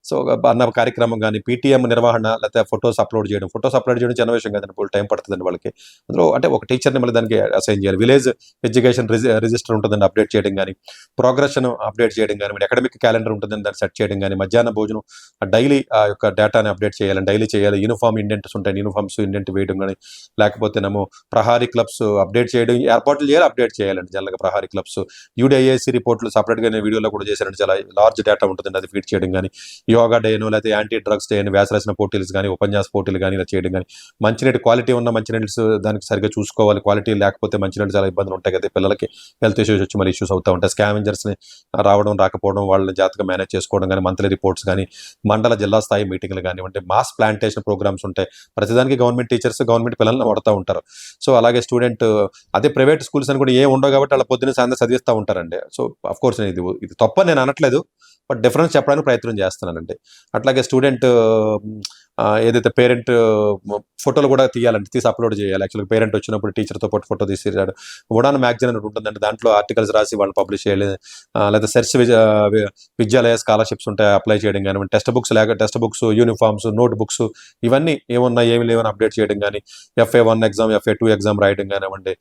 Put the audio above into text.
So, అన్న కార్యక్రమం గాని, పీటీఎం నిర్వహణ లేకపోతే ఫోటోస్ అప్‌లోడ్ చేయడం చిన్న విషయం కాదండి. ఫుల్ టైం పడతదండి వాళ్ళకి. అందులో అంటే ఒక టీచర్‌ని మళ్ళీ దానికి అసైన్ చేయాలి. విలేజ్ ఎడ్యుకేషన్ రిజిస్టర్ ఉంటుందండి అప్డేట్ చేయడం గాని, ప్రోగ్రెషన్ అప్డేట్ చేయడం గాని, అకాడమిక్ క్యాలెండర్ ఉంటుందని దాన్ని సెట్ చేయడం గాని, మధ్యాహ్న భోజనం డైలీ ఆ యొక్క డేటాని అప్డేట్ చేయాలి. డైలీ చేయాలి. యూనిఫార్మ్ ఇండెంట్స్ ఉంటాయి. యూనిఫార్మ్స్ ఇండెంట్ వేయడం గాని, లేకపోతేనేమో ప్రహారీ క్లబ్స్ అప్డేట్ చేయడం, ఏర్పాట్లు చేయాలి, అప్డేట్ చేయాలండి జనరల్‌గా ప్రహారీ క్లబ్స్. యూడీఐఏసీ రిపోర్ట్‌లు సెపరేట్‌గా నేను వీడియోలో కూడా చేశానండి. చాలా లార్జ్ డేటా ఉంటుందండి. అది ఫీడ్ చేయడం గాని, యోగా డేను లేకపోతే యాంటీ డ్రగ్స్ డే అని వ్యాస రచన పోటీలు గాని, ఉపన్యాస పోటీలు గాని ఇలా చేయడం గాని, మంచినీటి క్వాలిటీ ఉన్న మంచినీళ్ళు దానికి సరిగ్గా చూసుకోవాలి. క్వాలిటీ లేకపోతే మంచినీళ్ళు చాలా ఇబ్బందులు ఉంటాయి కదా! పిల్లలకి హెల్త్ ఇష్యూస్ వచ్చి మళ్ళీ ఇష్యూస్ అవుతా ఉంటాయి. స్కావెంజర్స్‌ని రావడం, రాకపోవడం వాళ్ళని జాగ్రత్తగా మేనేజ్ చేసుకోవడం గాని, మంత్లీ రిపోర్ట్స్ గాని, మండల, జిల్లా స్థాయి మీటింగ్‌లు గానివ్వండి, మాస్ ప్లాంటేషన్ ప్రోగ్రామ్స్ ఉంటాయి. ప్రతిదానికి గవర్నమెంట్ టీచర్స్, గవర్నమెంట్ పిల్లల్ని వాడుతా ఉంటారు. సో, అలాగే అదే ప్రైవేట్ స్కూల్స్ అని కూడా ఏమి ఉండవు కాబట్టి వాళ్ళ పొద్దున్న సాయంత్రం చదివిస్తా ఉంటారండి. సో, ఆఫ్‌కోర్స్ ఇది తప్పని నేను అనట్లేదు. బట్ డిఫరెన్స్ చెప్పడానికి ప్రయత్నం చేస్తున్నానండి. అట్లాగే ఏదైతే పేరెంట్ ఫోటోలు కూడా తీయాలండి. తీసి అప్‌లోడ్ చేయాలి. యాక్చువల్‌గా పేరెంట్ వచ్చినప్పుడు టీచర్‌తో పాటు ఫోటో తీసిరాడు. ఉడాన్ మ్యాగజైన్ అని ఉంటుందండి. దాంట్లో ఆర్టికల్స్ రాసి వాళ్ళు పబ్లిష్ చేయాలి. లేదా విద్యాలయ స్కాలర్‌షిప్స్ ఉంటాయి. అప్లై చేయడం గానివ్వండి, text books, uniforms, note books ఇవన్నీ ఏమున్నాయి, ఏమి లేవని అప్డేట్ చేయడం గాని, FA1 ఎగ్జామ్, FA2 ఎగ్జామ్ రాయడం గానివ్వండి,